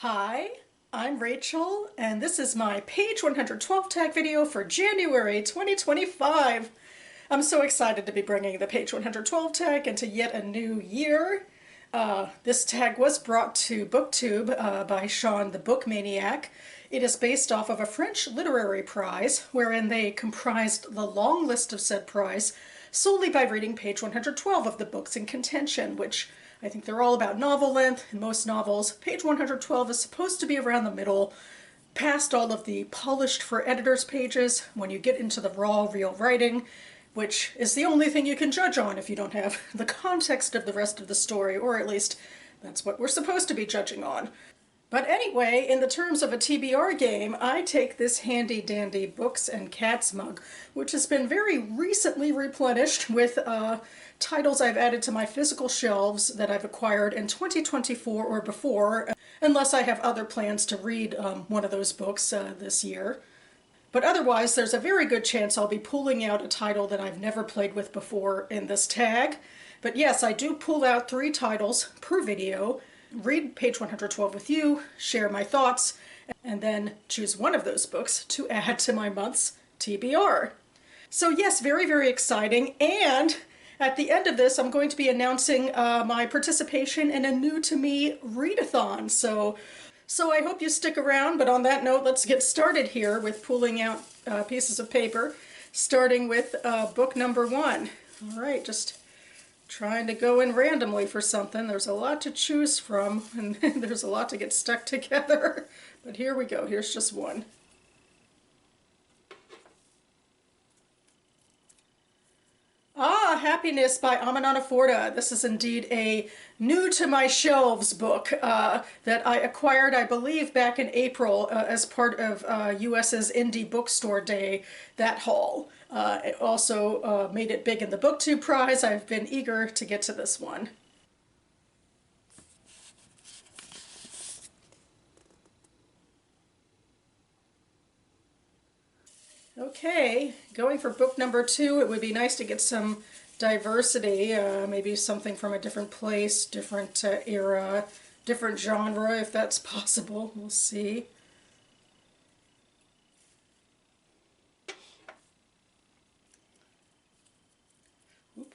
Hi, I'm Rachel, and this is my page 112 tag video for January 2025. I'm so excited to be bringing the page 112 tag into yet a new year. This tag was brought to BookTube by Sean the Book Maniac. It is based off of a French literary prize, wherein they comprised the long list of said prize solely by reading page 112 of the books in contention, which I think they're all about novel length. In most novels, page 112 is supposed to be around the middle, past all of the polished for editors pages, when you get into the raw, real writing, which is the only thing you can judge on if you don't have the context of the rest of the story, or at least that's what we're supposed to be judging on. But anyway, in the terms of a TBR game, I take this handy dandy Books and Cats mug, which has been very recently replenished with titles I've added to my physical shelves that I've acquired in 2024 or before, unless I have other plans to read one of those books this year. But otherwise, there's a very good chance I'll be pulling out a title that I've never played with before in this tag. But yes, I do pull out 3 titles per video, read page 112 with you, share my thoughts, and then choose one of those books to add to my month's TBR. So yes, very, very exciting. And at the end of this, I'm going to be announcing my participation in a new-to-me readathon. So I hope you stick around, but on that note, let's get started here with pulling out pieces of paper, starting with book number 1. All right, just trying to go in randomly for something. There's a lot to choose from, and there's a lot to get stuck together. But here we go. Here's just one. Happiness by Aminata Forda. This is indeed a new to my shelves book that I acquired, I believe, back in April as part of US's Indie Bookstore Day, that haul. It also made it big in the BookTube prize. I've been eager to get to this one. Okay, going for book number 2, it would be nice to get some diversity, maybe something from a different place, different era, different genre, if that's possible. We'll see. Oop.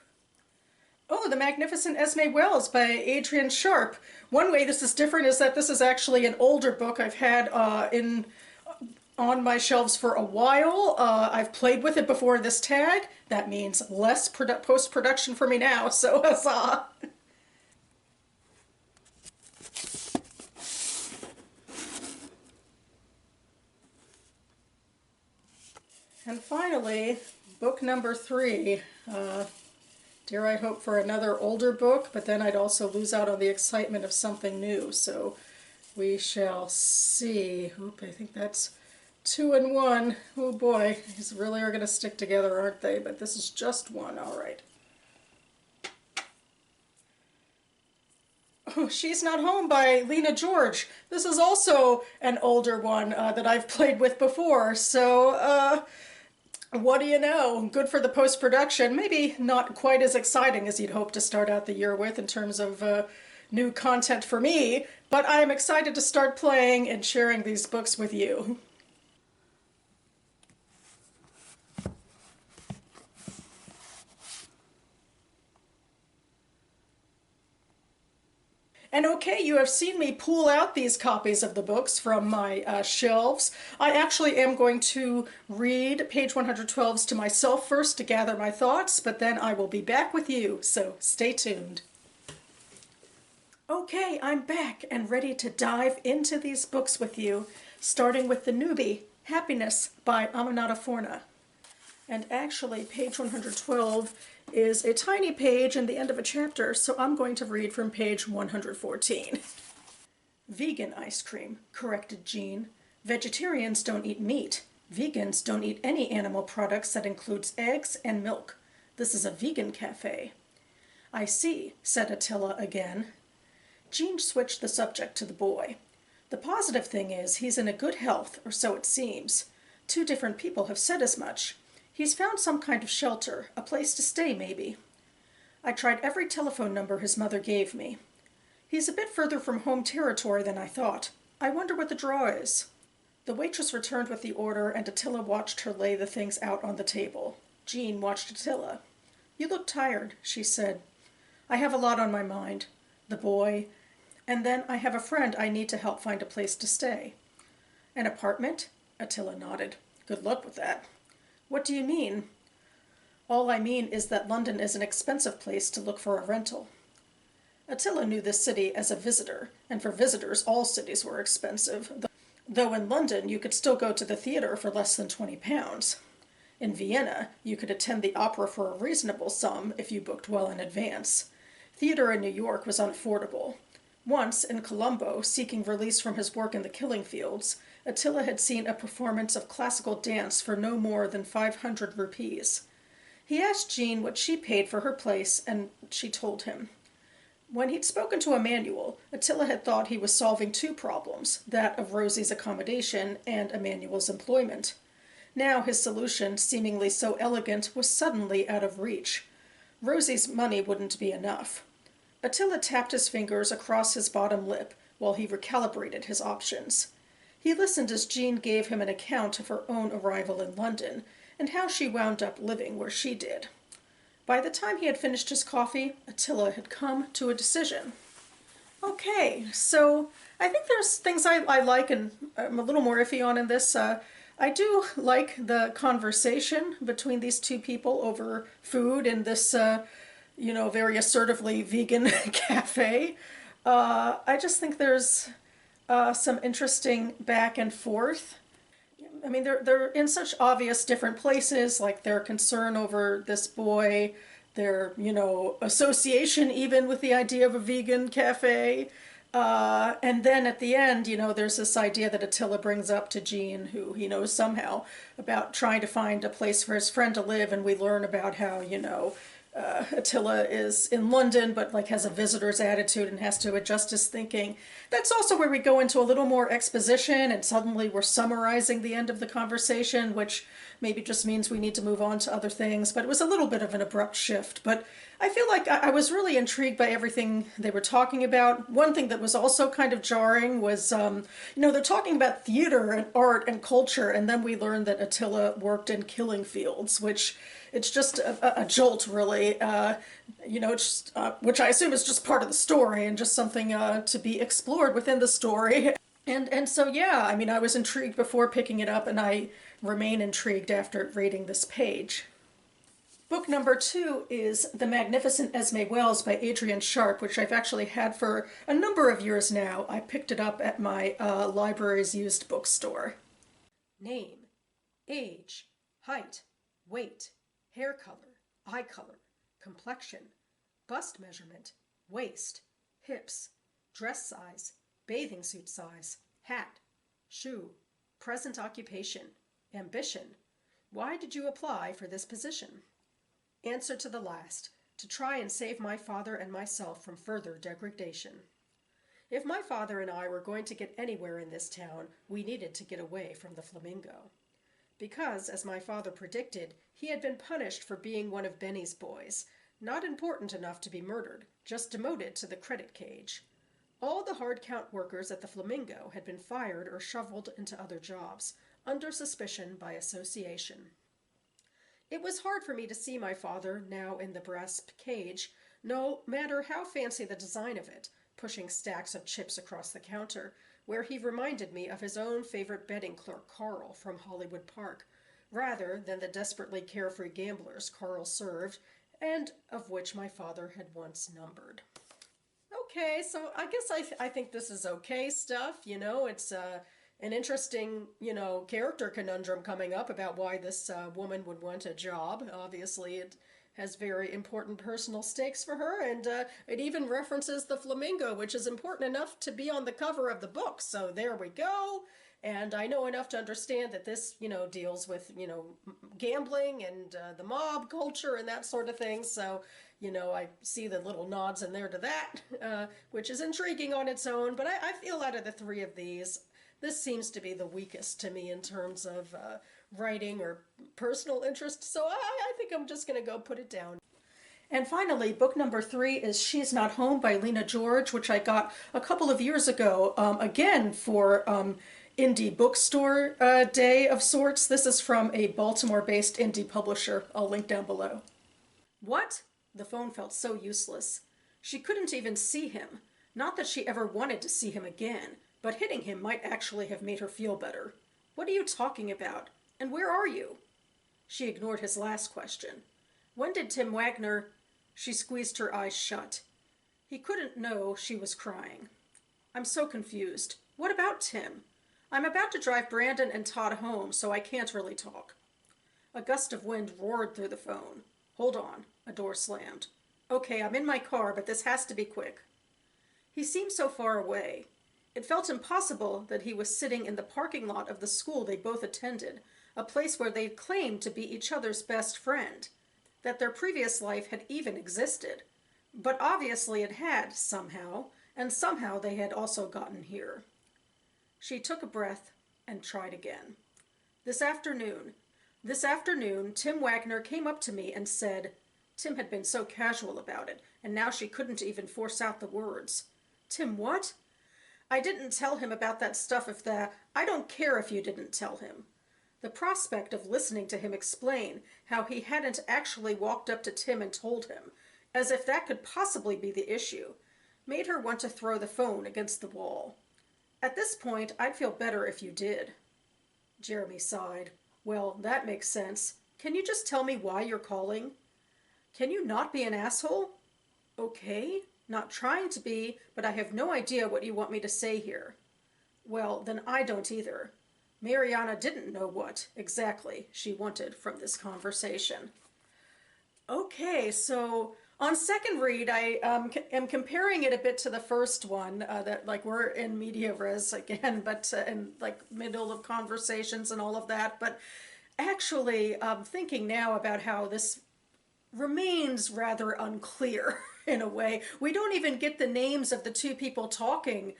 Oh, The Magnificent Esme Wells by Adrian Sharp. One way this is different is that this is actually an older book I've had on my shelves for a while. I've played with it before this tag. That means less post-production for me now, so huzzah! And finally, book number 3. Dare I hope for another older book, but then I'd also lose out on the excitement of something new, so we shall see. Oop, I think that's 2 and 1. Oh boy, these really are going to stick together, aren't they? But this is just one, all right. Oh, She's Not Home by Lena George. This is also an older one that I've played with before, so what do you know? Good for the post-production. Maybe not quite as exciting as you'd hope to start out the year with in terms of new content for me, but I'm excited to start playing and sharing these books with you. And okay, you have seen me pull out these copies of the books from my shelves. I actually am going to read page 112s to myself first to gather my thoughts, but then I will be back with you, so stay tuned. Okay, I'm back and ready to dive into these books with you, starting with the newbie, Happiness by Aminata Forda. And actually, page 112 is a tiny page in the end of a chapter, so I'm going to read from page 114. Vegan ice cream, corrected Jean. Vegetarians don't eat meat. Vegans don't eat any animal products that includes eggs and milk. This is a vegan cafe. I see, said Attila again. Jean switched the subject to the boy. The positive thing is he's in a good health, or so it seems. 2 different people have said as much. He's found some kind of shelter, a place to stay, maybe. I tried every telephone number his mother gave me. He's a bit further from home territory than I thought. I wonder what the draw is. The waitress returned with the order, and Attila watched her lay the things out on the table. Jean watched Attila. "You look tired," she said. "I have a lot on my mind. The boy, and then I have a friend I need to help find a place to stay." "An apartment?" Attila nodded. "Good luck with that." "What do you mean?" "All I mean is that London is an expensive place to look for a rental." Attila knew this city as a visitor, and for visitors all cities were expensive, though in London you could still go to the theater for less than £20. In Vienna, you could attend the opera for a reasonable sum if you booked well in advance. Theater in New York was unaffordable. Once, in Colombo, seeking release from his work in the killing fields, Attila had seen a performance of classical dance for no more than 500 rupees. He asked Jean what she paid for her place, and she told him. When he'd spoken to Emmanuel, Attila had thought he was solving two problems, that of Rosie's accommodation and Emmanuel's employment. Now his solution, seemingly so elegant, was suddenly out of reach. Rosie's money wouldn't be enough. Attila tapped his fingers across his bottom lip while he recalibrated his options. He listened as Jean gave him an account of her own arrival in London, and how she wound up living where she did. By the time he had finished his coffee, Attila had come to a decision. Okay, so I think there's things I like and I'm a little more iffy on in this. I do like the conversation between these two people over food in this, very assertively vegan cafe. I just think there's some interesting back and forth. I mean, they're in such obvious different places, like their concern over this boy, their, association even with the idea of a vegan cafe. And then at the end, there's this idea that Attila brings up to Jean, who he knows somehow, about trying to find a place for his friend to live, and we learn about how, Attila is in London, but like has a visitor's attitude and has to adjust his thinking. That's also where we go into a little more exposition, and suddenly we're summarizing the end of the conversation, which maybe just means we need to move on to other things. But it was a little bit of an abrupt shift. But I feel like I was really intrigued by everything they were talking about. One thing that was also kind of jarring was, they're talking about theater and art and culture, and then we learned that Attila worked in killing fields, which it's just a jolt, really. Which I assume is just part of the story and just something to be explored within the story. And so, yeah, I mean, I was intrigued before picking it up, and I remain intrigued after reading this page. Book number 2 is The Magnificent Esme Wells by Adrian Sharp, which I've actually had for a number of years now. I picked it up at my library's used bookstore. Name, age, height, weight, hair color, eye color, complexion, bust measurement, waist, hips, dress size, bathing suit size, hat, shoe, present occupation, ambition. Why did you apply for this position? Answer to the last, to try and save my father and myself from further degradation. If my father and I were going to get anywhere in this town, we needed to get away from the Flamingo. Because, as my father predicted, he had been punished for being one of Benny's boys, not important enough to be murdered, just demoted to the credit cage. All the hard count workers at the Flamingo had been fired or shoveled into other jobs, under suspicion by association. It was hard for me to see my father, now in the brass cage, no matter how fancy the design of it, pushing stacks of chips across the counter, where he reminded me of his own favorite betting clerk, Carl, from Hollywood Park, rather than the desperately carefree gamblers Carl served, and of which my father had once numbered. Okay, so I guess I think this is okay stuff, it's an interesting, character conundrum coming up about why this woman would want a job. Obviously, it has very important personal stakes for her, and it even references the Flamingo, which is important enough to be on the cover of the book. So there we go. And I know enough to understand that this, deals with, gambling and the mob culture and that sort of thing. So, I see the little nods in there to that, which is intriguing on its own. But I feel out of the three of these, this seems to be the weakest to me in terms of writing or personal interest. So I think I'm just going to go put it down. And finally, book number 3 is She's Not Home by Lena George, which I got a couple of years ago, again for indie bookstore day of sorts. This is from a Baltimore-based indie publisher. I'll link down below. What? The phone felt so useless. She couldn't even see him. Not that she ever wanted to see him again, but hitting him might actually have made her feel better. What are you talking about? And where are you? She ignored his last question. When did Tim Wagner... She squeezed her eyes shut. He couldn't know she was crying. I'm so confused. What about Tim? I'm about to drive Brandon and Todd home, so I can't really talk. A gust of wind roared through the phone. Hold on. A door slammed. Okay, I'm in my car, but this has to be quick. He seemed so far away. It felt impossible that he was sitting in the parking lot of the school they both attended, a place where they'd claimed to be each other's best friend, that their previous life had even existed. But obviously it had, somehow, and somehow they had also gotten here. She took a breath and tried again. This afternoon, Tim Wagner came up to me and said... Tim had been so casual about it, and now she couldn't even force out the words. Tim what? I didn't tell him about that stuff if that... I don't care if you didn't tell him. The prospect of listening to him explain how he hadn't actually walked up to Tim and told him, as if that could possibly be the issue, made her want to throw the phone against the wall. At this point, I'd feel better if you did. Jeremy sighed. Well, that makes sense. Can you just tell me why you're calling? Can you not be an asshole? Okay, not trying to be, but I have no idea what you want me to say here. Well, then I don't either. Mariana didn't know what, exactly, she wanted from this conversation. Okay, so on second read, I am comparing it a bit to the first one, that like we're in media res again, but in like middle of conversations and all of that, but actually thinking now about how this remains rather unclear in a way. We don't even get the names of the two people talking,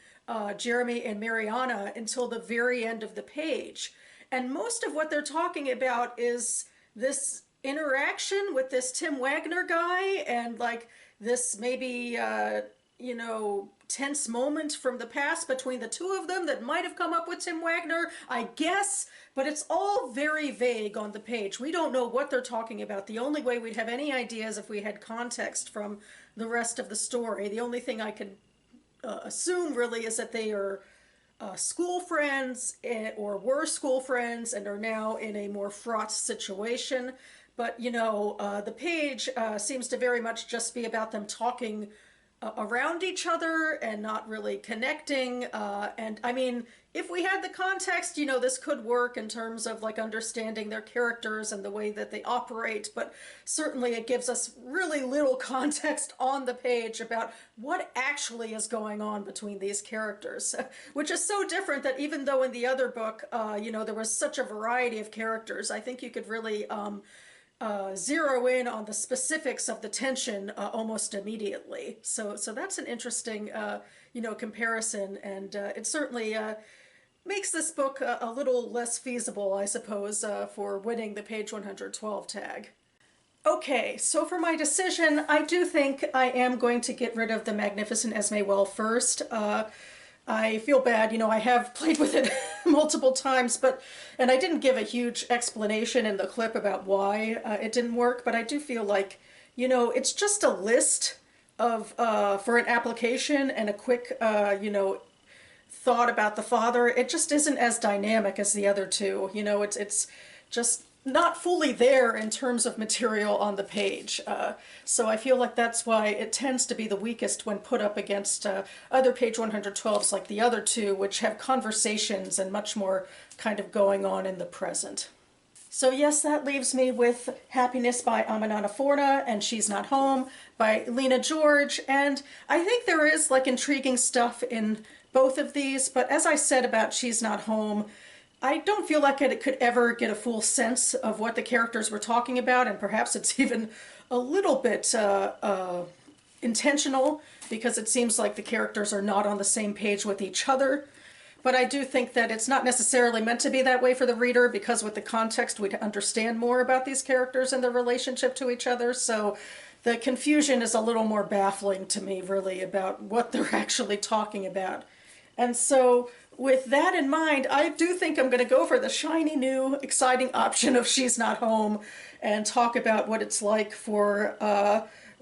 Jeremy and Mariana, until the very end of the page. And most of what they're talking about is this interaction with this Tim Wagner guy and like this maybe, tense moment from the past between the two of them that might have come up with Tim Wagner, I guess, but it's all very vague on the page. We don't know what they're talking about. The only way we'd have any idea is if we had context from the rest of the story. The only thing I could assume really is that they are school friends or were school friends and are now in a more fraught situation. But, the page seems to very much just be about them talking around each other and not really connecting. And I mean, if we had the context, this could work in terms of like understanding their characters and the way that they operate, but certainly it gives us really little context on the page about what actually is going on between these characters, which is so different that even though in the other book, there was such a variety of characters, I think you could really zero in on the specifics of the tension almost immediately. So that's an interesting, comparison, and it certainly makes this book a little less feasible, I suppose, for winning the page 112 tag. Okay, so for my decision, I do think I am going to get rid of the Magnificent Esme Well first. I feel bad, I have played with it multiple times, and I didn't give a huge explanation in the clip about why it didn't work, but I do feel like, it's just a list of, for an application and a quick, thought about the father. It just isn't as dynamic as the other two. It's just not fully there in terms of material on the page. So I feel like that's why it tends to be the weakest when put up against other page 112s like the other two, which have conversations and much more kind of going on in the present. So yes, that leaves me with Happiness by Aminata Forna and She's Not Home by Lena George. And I think there is like intriguing stuff in both of these, but as I said about She's Not Home, I don't feel like it could ever get a full sense of what the characters were talking about, and perhaps it's even a little bit intentional, because it seems like the characters are not on the same page with each other. But I do think that it's not necessarily meant to be that way for the reader, because with the context we'd understand more about these characters and their relationship to each other. So the confusion is a little more baffling to me, really, about what they're actually talking about. And so with that in mind, I do think I'm going to go for the shiny new exciting option of She's Not Home and talk about what it's like for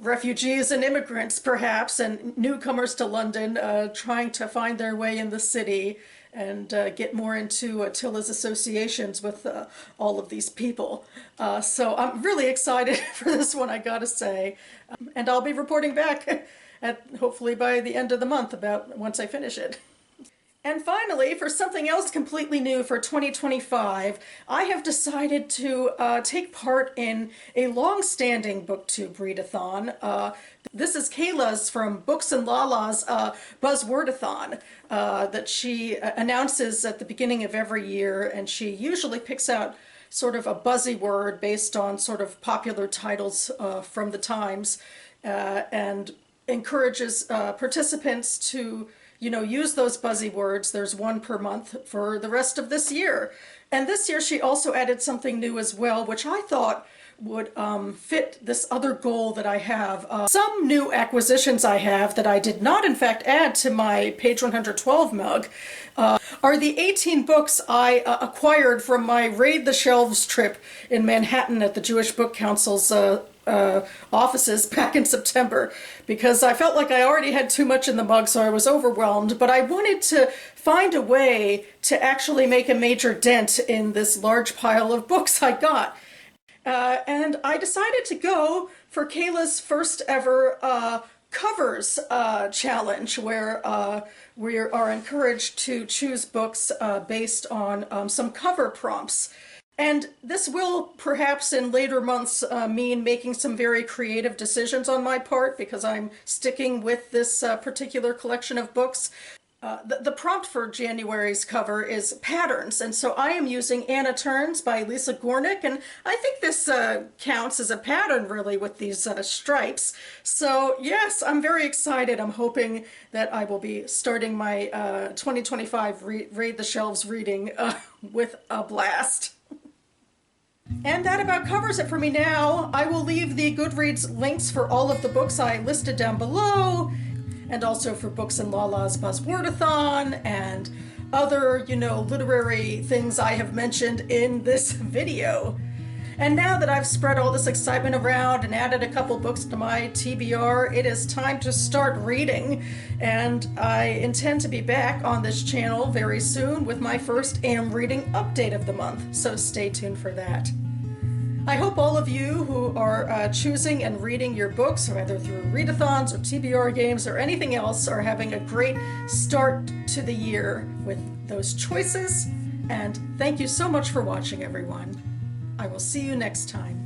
refugees and immigrants, perhaps, and newcomers to London trying to find their way in the city and get more into Tilla's associations with all of these people. So I'm really excited for this one, I gotta say. And I'll be reporting back hopefully by the end of the month about once I finish it. And finally, for something else completely new for 2025, I have decided to take part in a long-standing BookTube readathon. This is Kayla's from Books and Lala's Buzzwordathon that she announces at the beginning of every year, and she usually picks out sort of a buzzy word based on sort of popular titles from the Times, and encourages participants to use those buzzy words. There's one per month for the rest of this year. And this year she also added something new as well, which I thought would fit this other goal that I have. Some new acquisitions I have that I did not in fact add to my page 112 mug are the 18 books I acquired from my Raid the Shelves trip in Manhattan at the Jewish Book Council's offices back in September, because I felt like I already had too much in the mug, so I was overwhelmed, but I wanted to find a way to actually make a major dent in this large pile of books I got. And I decided to go for Kayla's first ever covers challenge, where we are encouraged to choose books based on some cover prompts. And this will perhaps in later months mean making some very creative decisions on my part, because I'm sticking with this particular collection of books. The prompt for January's cover is patterns, and so I am using Anna Turns by Lisa Gornick, and I think this counts as a pattern really with these stripes. So yes, I'm very excited. I'm hoping that I will be starting my 2025 Raid the Shelves reading with a blast. And that about covers it for me now. I will leave the Goodreads links for all of the books I listed down below, and also for Books and Lala's Buzzwordathon and other, literary things I have mentioned in this video. And now that I've spread all this excitement around and added a couple books to my TBR, it is time to start reading. And I intend to be back on this channel very soon with my first Am Reading update of the month, so stay tuned for that. I hope all of you who are choosing and reading your books, either through readathons or TBR games or anything else, are having a great start to the year with those choices. And thank you so much for watching, everyone. I will see you next time.